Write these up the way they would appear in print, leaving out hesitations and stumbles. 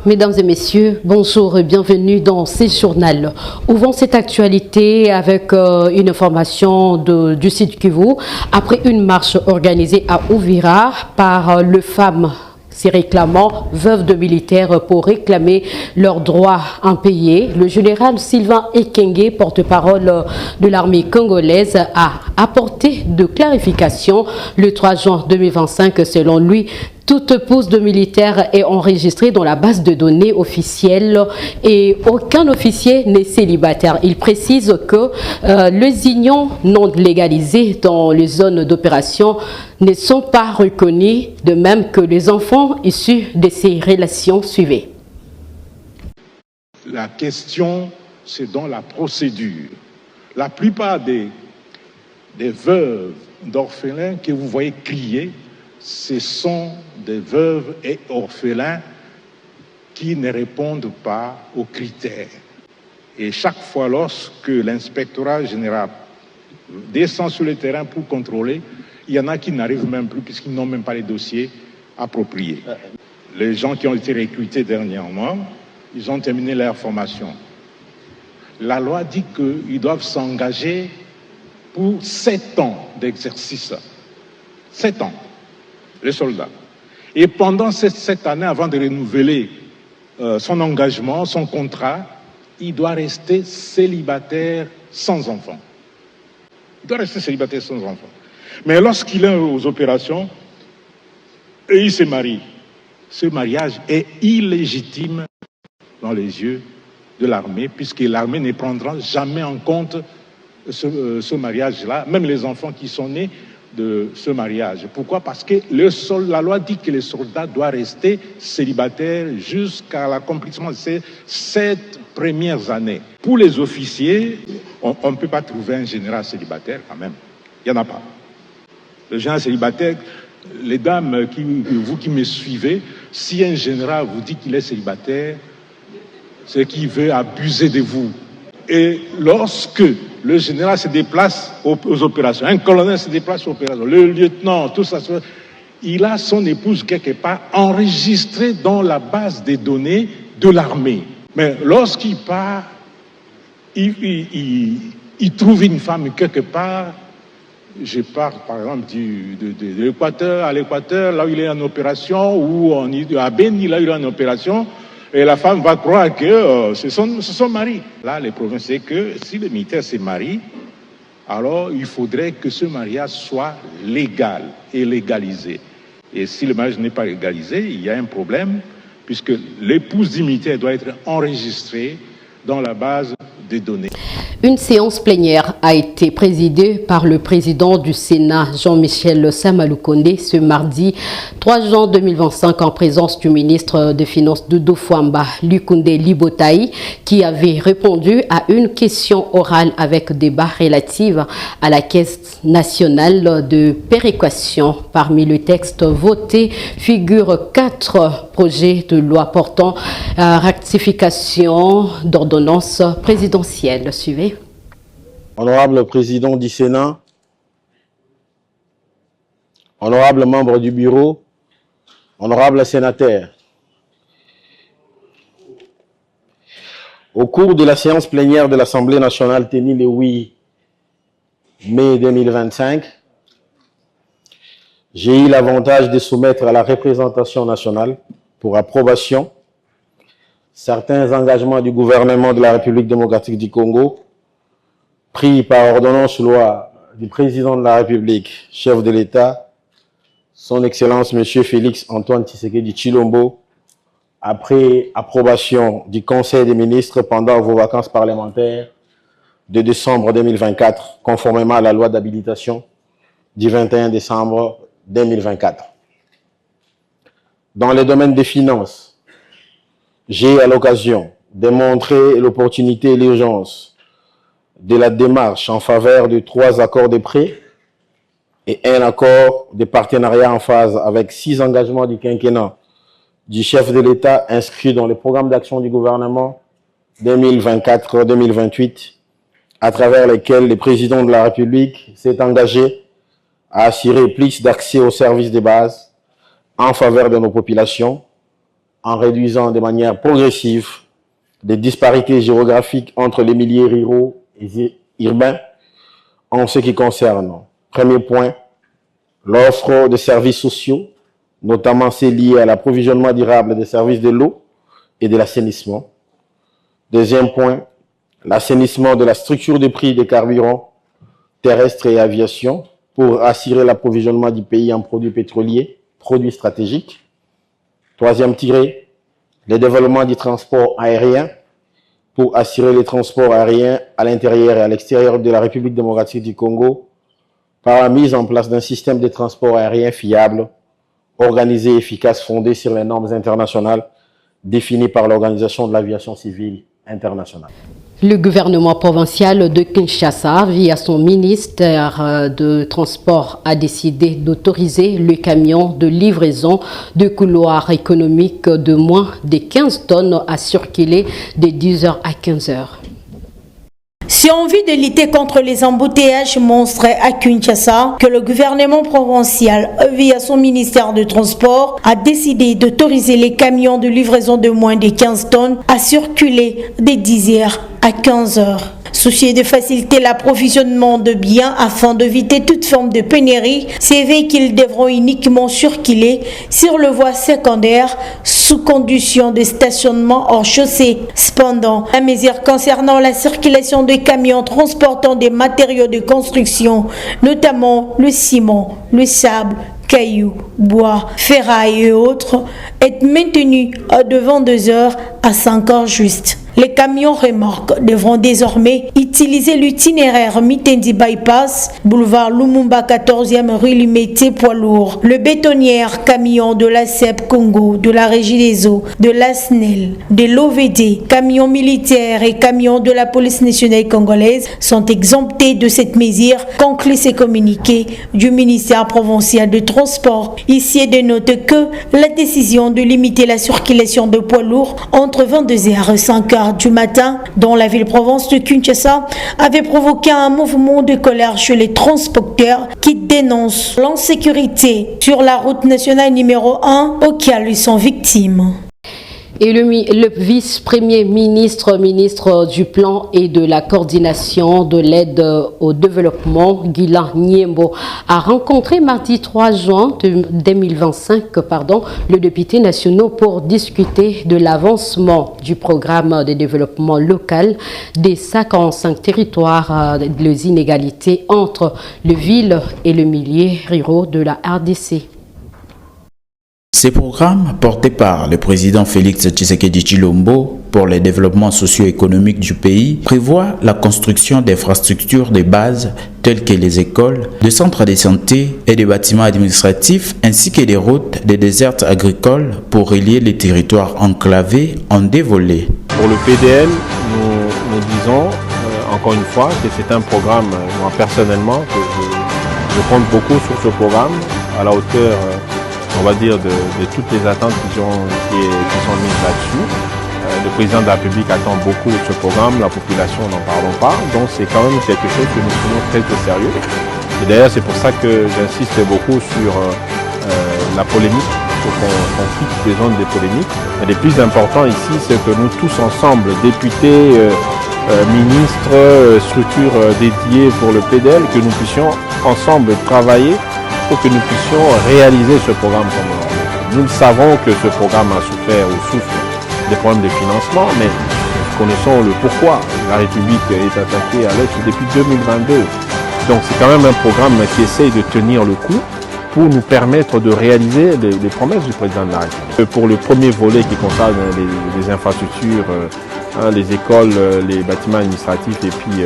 Mesdames et messieurs, bonjour et bienvenue dans ce journal. Ouvrons cette actualité avec une information du site Kivu. Après une marche organisée à Uvira par le femmes s'y réclamant veuves de militaires pour réclamer leurs droits impayés, le général Sylvain Ekenge, porte-parole de l'armée congolaise, a apporté de clarifications le 3 juin 2025. Selon lui, toute pose de militaire est enregistrée dans la base de données officielle et aucun officier n'est célibataire. Il précise que les unions non légalisées dans les zones d'opération ne sont pas reconnues, de même que les enfants issus de ces relations suivies. La question, c'est dans la procédure. La plupart des veuves d'orphelins que vous voyez crier, ce sont des veuves et orphelins qui ne répondent pas aux critères. Et chaque fois, lorsque l'inspectorat général descend sur le terrain pour contrôler, il y en a qui n'arrivent même plus puisqu'ils n'ont même pas les dossiers appropriés. Les gens qui ont été recrutés dernièrement, ils ont terminé leur formation. La loi dit qu'ils doivent s'engager pour 7 ans d'exercice. 7 ans. Les soldats. Et pendant ces 7 années, avant de renouveler son engagement, son contrat, il doit rester célibataire sans enfant. Il doit rester célibataire sans enfant. Mais lorsqu'il est aux opérations, et il se marie, ce mariage est illégitime dans les yeux de l'armée, puisque l'armée ne prendra jamais en compte ce mariage-là, même les enfants qui sont nés de ce mariage. Pourquoi? Parce que la loi dit que les soldats doivent rester célibataires jusqu'à l'accomplissement de ces 7 premières années. Pour les officiers, on ne peut pas trouver un général célibataire quand même. Il n'y en a pas. Le général célibataire, les dames, vous qui me suivez, si un général vous dit qu'il est célibataire, c'est qu'il veut abuser de vous. Et lorsque le général se déplace aux opérations, un colonel se déplace aux opérations, le lieutenant, tout ça, il a son épouse quelque part enregistrée dans la base des données de l'armée. Mais lorsqu'il part, il trouve une femme quelque part. Je pars par exemple de l'Équateur à l'Équateur, là où il est en opération, ou à Beni, là où il est en opération. Et la femme va croire que c'est son mari. Là, le problème, c'est que si le militaire se marie, alors il faudrait que ce mariage soit légal et légalisé. Et si le mariage n'est pas légalisé, il y a un problème, puisque l'épouse du militaire doit être enregistrée dans la base des données. Une séance plénière a été présidée par le président du Sénat, Jean-Michel Samaloukonde, ce mardi 3 juin 2025 en présence du ministre des Finances Doudou Fouamba Lukonde Libotaï, qui avait répondu à une question orale avec débat relative à la Caisse nationale de péréquation. Parmi le texte voté figurent 4 projets de loi portant rectification d'ordonnances présidentielles. Suivez. Honorable président du Sénat, honorable membre du bureau, honorable sénateur. Au cours de la séance plénière de l'Assemblée nationale tenue le 8 mai 2025, j'ai eu l'avantage de soumettre à la représentation nationale pour approbation certains engagements du gouvernement de la République démocratique du Congo pris par ordonnance loi du président de la République, chef de l'État, son Excellence M. Félix Antoine Tshisekedi Tshilombo, après approbation du Conseil des ministres pendant vos vacances parlementaires de décembre 2024, conformément à la loi d'habilitation du 21 décembre 2024. Dans le domaine des finances, j'ai à l'occasion de montrer l'opportunité et l'urgence de la démarche en faveur de 3 accords de prêt et un accord de partenariat en phase avec 6 engagements du quinquennat du chef de l'État inscrits dans le programme d'action du gouvernement 2024-2028, à travers lesquels le président de la République s'est engagé à assurer plus d'accès aux services de base en faveur de nos populations, en réduisant de manière progressive des disparités géographiques entre les milieux ruraux et urbains en ce qui concerne, premier point, l'offre de services sociaux, notamment ceux liés à l'approvisionnement durable des services de l'eau et de l'assainissement. Deuxième point, l'assainissement de la structure de prix des carburants terrestres et aviation pour assurer l'approvisionnement du pays en produits pétroliers, produits stratégiques. Troisième tiré, le développement du transport aérien pour assurer les transports aériens à l'intérieur et à l'extérieur de la République démocratique du Congo par la mise en place d'un système de transport aérien fiable, organisé et efficace, fondé sur les normes internationales définies par l'Organisation de l'aviation civile internationale. Le gouvernement provincial de Kinshasa, via son ministère de Transport, a décidé d'autoriser le camion de livraison de couloirs économiques de moins de 15 tonnes à circuler de 10h à 15h. C'est en vue de lutter contre les embouteillages monstres à Kinshasa que le gouvernement provincial, via son ministère de Transport, a décidé d'autoriser les camions de livraison de moins de 15 tonnes à circuler de 10h à 15h. Soucieux de faciliter l'approvisionnement de biens afin d'éviter toute forme de pénurie, ces véhicules devront uniquement circuler sur le voie secondaire sous condition de stationnement hors chaussée. Cependant, la mesure concernant la circulation de camions transportant des matériaux de construction, notamment le ciment, le sable, cailloux, bois, ferraille et autres, est maintenue de 22h à 5h juste. Les camions remorques devront désormais utiliser l'itinéraire Mitendi Bypass, boulevard Lumumba 14e rue Limité poids lourd. Le bétonnière camion de la CEP Congo, de la Régie des eaux, de la SNEL, de l'OVD, camions militaires et camions de la police nationale congolaise sont exemptés de cette mesure, conclut ces communiqués du ministère provincial de Transport. Ici est de noter que la décision de limiter la circulation de poids lourds entre 22h et 5h du matin dans la ville-province de Kinshasa avait provoqué un mouvement de colère chez les transporteurs qui dénoncent l'insécurité sur la route nationale numéro 1 auquel ils sont victimes. Et le vice-premier ministre du plan et de la coordination de l'aide au développement, Guilan Niembo, a rencontré mardi 3 juin 2025 le député national pour discuter de l'avancement du programme de développement local des 55 territoires, les inégalités entre les villes et les milieux ruraux de la RDC. Ces programmes, portés par le président Félix Tshisekedi Tshilombo pour le développement socio-économique du pays, prévoient la construction d'infrastructures de base telles que les écoles, des centres de santé et des bâtiments administratifs, ainsi que des routes, des déserts agricoles pour relier les territoires enclavés en deux volets. Pour le PDL, nous disons encore une fois que c'est un programme, moi personnellement, que je compte beaucoup sur ce programme, à la hauteur on va dire, de toutes les attentes qui sont mises là-dessus. Le président de la République attend beaucoup de ce programme, la population n'en parlons pas, donc c'est quand même quelque chose que nous prenons très au sérieux. Et d'ailleurs c'est pour ça que j'insiste beaucoup sur la polémique, pour qu'on fixe les zones de polémique. Et le plus important ici, c'est que nous tous ensemble, députés, ministres, structures dédiées pour le PDL, que nous puissions ensemble travailler pour que nous puissions réaliser ce programme comme nous le savons que ce programme a souffert ou souffre des problèmes de financement, mais connaissons le pourquoi. La République est attaquée à l'Est depuis 2022. Donc c'est quand même un programme qui essaye de tenir le coup pour nous permettre de réaliser les promesses du président de la République. Pour le premier volet qui concerne les infrastructures, les écoles, les bâtiments administratifs et puis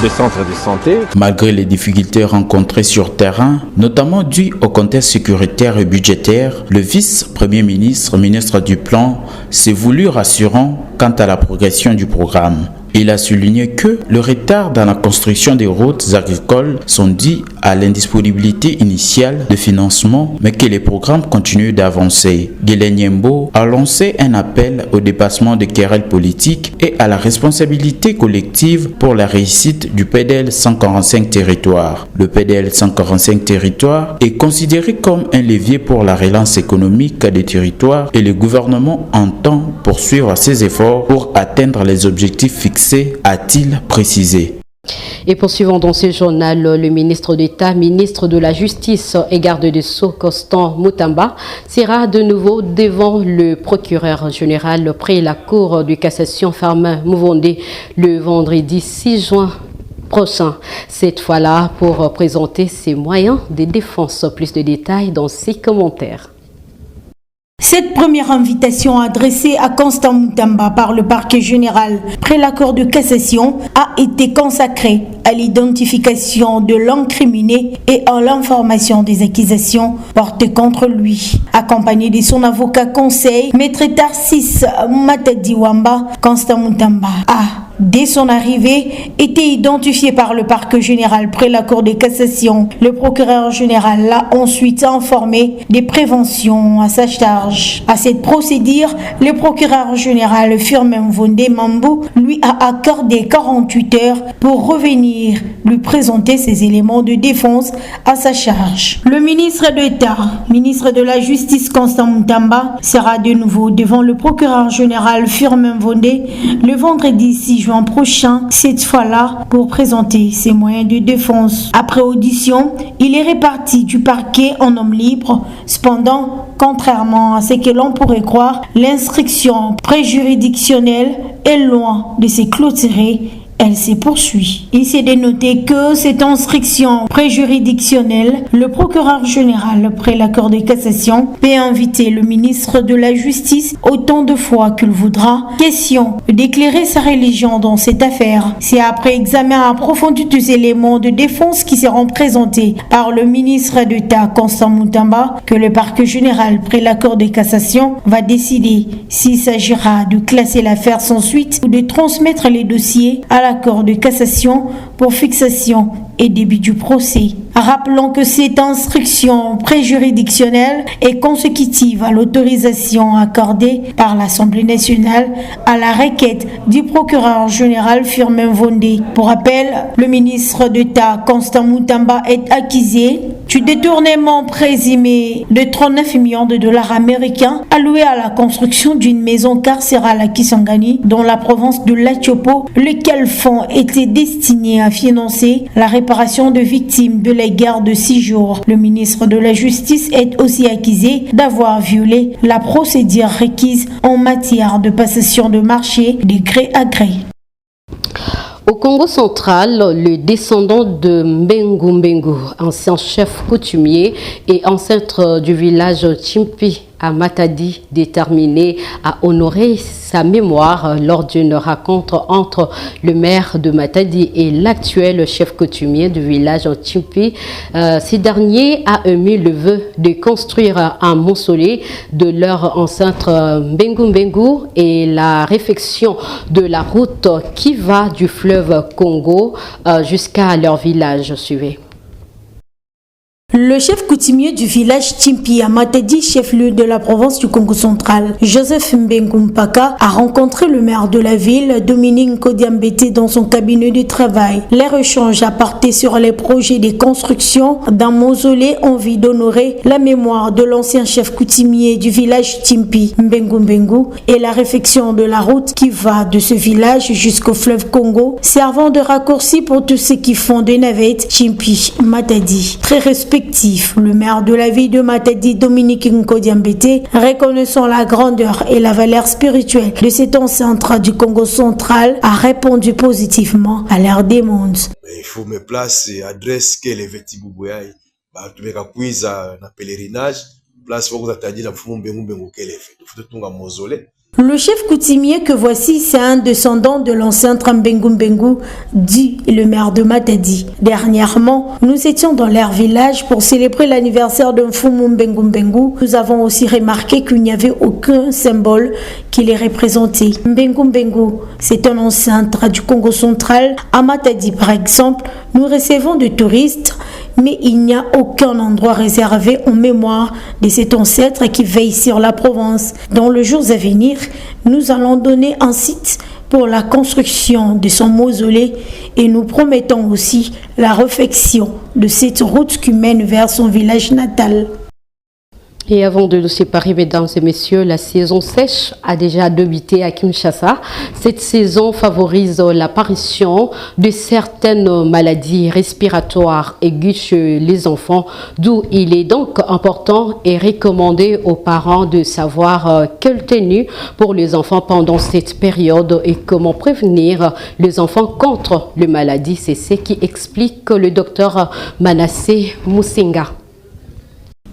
des centres de santé. Malgré les difficultés rencontrées sur terrain, notamment dues au contexte sécuritaire et budgétaire, le vice-premier ministre, ministre du Plan, s'est voulu rassurant quant à la progression du programme. Il a souligné que le retard dans la construction des routes agricoles sont dus à l'indisponibilité initiale de financement, mais que les programmes continuent d'avancer. Guélène Yembo a lancé un appel au dépassement des querelles politiques et à la responsabilité collective pour la réussite du PDL 145 territoires. Le PDL 145 territoires est considéré comme un levier pour la relance économique des territoires et le gouvernement entend poursuivre ses efforts pour atteindre les objectifs fixés, a-t-il précisé. Et poursuivons dans ce journal, le ministre d'État, ministre de la Justice et garde des Sceaux, Constant Mutamba, sera de nouveau devant le procureur général près la Cour de cassation Firmin Mouvondé le vendredi 6 juin prochain. Cette fois-là pour présenter ses moyens de défense. Plus de détails dans ses commentaires. Cette première invitation adressée à Constant Mutamba par le parquet général près la Cour de cassation a été consacrée à l'identification de l'incriminé et à l'information des accusations portées contre lui. Accompagné de son avocat conseil, Maître Tarsis Matadiwamba, Constant Mutamba a, dès son arrivée, été identifié par le parquet général près la Cour de cassation. Le procureur général l'a ensuite informé des préventions à sa charge. À cette procédure, le procureur général Firmin Mouvondé Mambou lui a accordé 48 heures pour revenir lui présenter ses éléments de défense à sa charge. Le ministre d'État, ministre de la Justice Constant Mutamba, sera de nouveau devant le procureur général Firmin Mouvondé le vendredi 6 juin prochain, cette fois-là pour présenter ses moyens de défense. Après audition, il est réparti du parquet en homme libre. Cependant, contrairement à ce que l'on pourrait croire, l'instruction préjuridictionnelle est loin de se clôturer. Elle se poursuit. Il s'est dénoté que cette instruction préjuridictionnelle, le procureur général près la Cour de cassation peut inviter le ministre de la Justice autant de fois qu'il voudra. Question d'éclairer sa religion dans cette affaire. C'est après examen approfondi des éléments de défense qui seront présentés par le ministre d'État Constant Mutamba que le parquet général près la Cour de cassation va décider s'il s'agira de classer l'affaire sans suite ou de transmettre les dossiers à la Cour de cassation pour fixation et début du procès. Rappelons que cette instruction préjuridictionnelle est consécutive à l'autorisation accordée par l'Assemblée nationale à la requête du procureur général Firmin Mouvondé. Pour rappel, le ministre d'État Constant Mutamba est accusé du détournement présumé de 39 millions de dollars américains alloués à la construction d'une maison carcérale à Kisangani dans la province de Latiopo, lequel fonds était destiné à financer la réparation de victimes de la guerre de 6 jours. Le ministre de la Justice est aussi accusé d'avoir violé la procédure requise en matière de passation de marché de gré à gré. Au Congo central, le descendant de Mbengu Mbengu, ancien chef coutumier et ancêtre du village Chimpi à Matadi, déterminé à honorer sa mémoire lors d'une rencontre entre le maire de Matadi et l'actuel chef coutumier du village Chimpi. Ces derniers a émis le vœu de construire un mausolée de leur ancêtre Mbengu Mbengu et la réfection de la route qui va du fleuve Congo jusqu'à leur village. Suivez. Le chef coutumier du village Chimpi à Matadi, chef-lieu de la province du Congo central, Joseph Mbengu Mpaka, a rencontré le maire de la ville, Dominique Kodiambete, dans son cabinet de travail. Leur échange a porté sur les projets de construction d'un mausolée en vue d'honorer la mémoire de l'ancien chef coutumier du village Chimpi, Mbengu Mbengu, et la réfection de la route qui va de ce village jusqu'au fleuve Congo, servant de raccourci pour tous ceux qui font des navettes Chimpi, Matadi. Très respecté, le maire de la ville de Matadi, Dominique Nkodiambete, reconnaissant la grandeur et la valeur spirituelle de cet ancêtre du Congo central, a répondu positivement à leur demande. Il faut me placer adresse que les vetibuboyai batumeka kuiza na pèlerinage place pour kutataji la mfumo Mbengu Mbengu kelefe tufuta tunga mausolée Le chef coutumier que voici, c'est un descendant de l'ancien Trambengu Mbengu, dit le maire de Matadi. Dernièrement, nous étions dans leur village pour célébrer l'anniversaire de Mfumu Mbengu Mbengu. Nous avons aussi remarqué qu'il n'y avait aucun symbole qui les représentait. Mbengu Mbengu, c'est un ancêtre du Congo central. À Matadi, par exemple, nous recevons des touristes, mais il n'y a aucun endroit réservé en mémoire de cet ancêtre qui veille sur la Provence. Dans les jours à venir, nous allons donner un site pour la construction de son mausolée et nous promettons aussi la réfection de cette route qui mène vers son village natal. Et avant de nous séparer, mesdames et messieurs, la saison sèche a déjà débuté à Kinshasa. Cette saison favorise l'apparition de certaines maladies respiratoires aiguës chez les enfants, d'où il est donc important et recommandé aux parents de savoir quelle tenue pour les enfants pendant cette période et comment prévenir les enfants contre les maladies. C'est ce qui explique le docteur Manassé Musinga.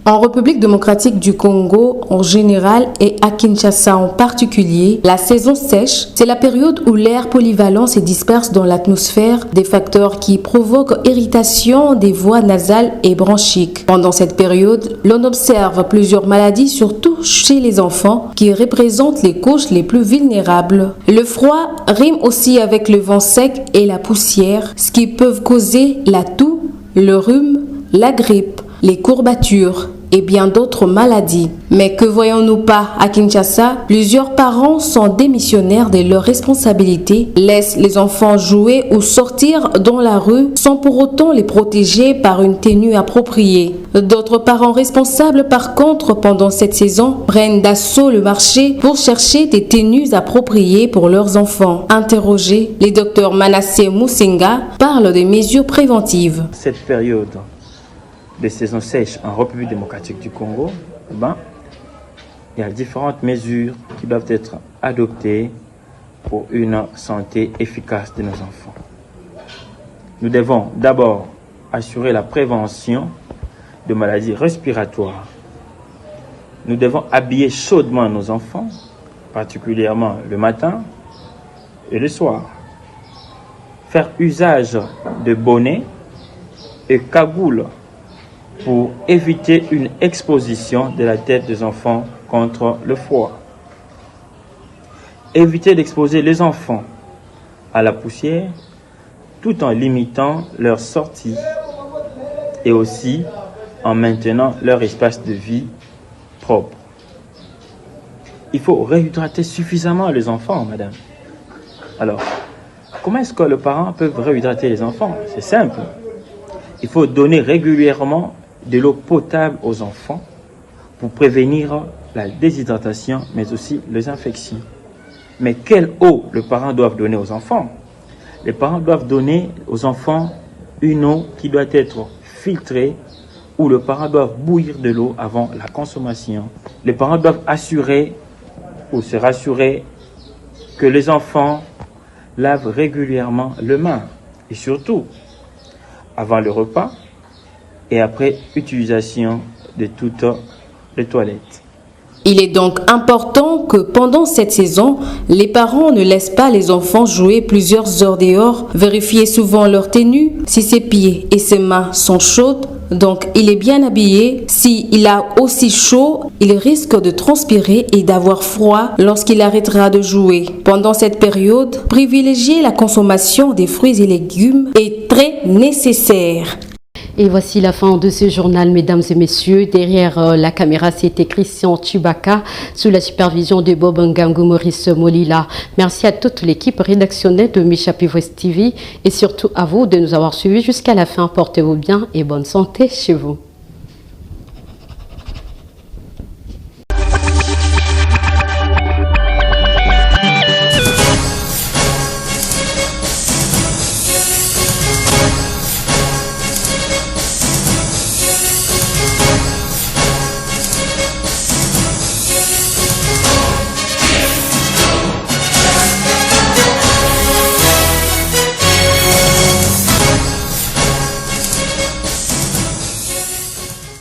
En République démocratique du Congo en général et à Kinshasa en particulier, la saison sèche, c'est la période où l'air polyvalent se disperse dans l'atmosphère, des facteurs qui provoquent irritation des voies nasales et bronchiques. Pendant cette période, l'on observe plusieurs maladies, surtout chez les enfants, qui représentent les couches les plus vulnérables. Le froid rime aussi avec le vent sec et la poussière, ce qui peuvent causer la toux, le rhume, la grippe, les courbatures et bien d'autres maladies. Mais que voyons-nous pas à Kinshasa? Plusieurs parents sont démissionnaires de leurs responsabilités, laissent les enfants jouer ou sortir dans la rue sans pour autant les protéger par une tenue appropriée. D'autres parents responsables, par contre, pendant cette saison, prennent d'assaut le marché pour chercher des tenues appropriées pour leurs enfants. Interrogé, le docteur Manassé Musinga parle des mesures préventives. Cette période de saison sèche en République démocratique du Congo, il y a différentes mesures qui doivent être adoptées pour une santé efficace de nos enfants. Nous devons d'abord assurer la prévention de maladies respiratoires. Nous devons habiller chaudement nos enfants, particulièrement le matin et le soir. Faire usage de bonnets et cagoules pour éviter une exposition de la tête des enfants contre le froid. Éviter d'exposer les enfants à la poussière tout en limitant leur sortie et aussi en maintenant leur espace de vie propre. Il faut réhydrater suffisamment les enfants, madame. Alors, comment est-ce que les parents peuvent réhydrater les enfants? C'est simple. Il faut donner régulièrement de l'eau potable aux enfants pour prévenir la déshydratation, mais aussi les infections. Mais quelle eau les parents doivent donner aux enfants? Les parents doivent donner aux enfants une eau qui doit être filtrée, où les parents doivent bouillir de l'eau avant la consommation. Les parents doivent assurer ou se rassurer que les enfants lavent régulièrement les mains et surtout avant le repas et après utilisation de toutes les toilettes. Il est donc important que pendant cette saison, les parents ne laissent pas les enfants jouer plusieurs heures dehors, vérifier souvent leur tenue, si ses pieds et ses mains sont chaudes, donc il est bien habillé. S'il a aussi chaud, il risque de transpirer et d'avoir froid lorsqu'il arrêtera de jouer. Pendant cette période, privilégier la consommation des fruits et légumes est très nécessaire. Et voici la fin de ce journal, mesdames et messieurs. Derrière la caméra, c'était Christian Chibaka, sous la supervision de Bob Ngangu Maurice Molila. Merci à toute l'équipe rédactionnelle de Misha West TV et surtout à vous de nous avoir suivis jusqu'à la fin. Portez-vous bien et bonne santé chez vous.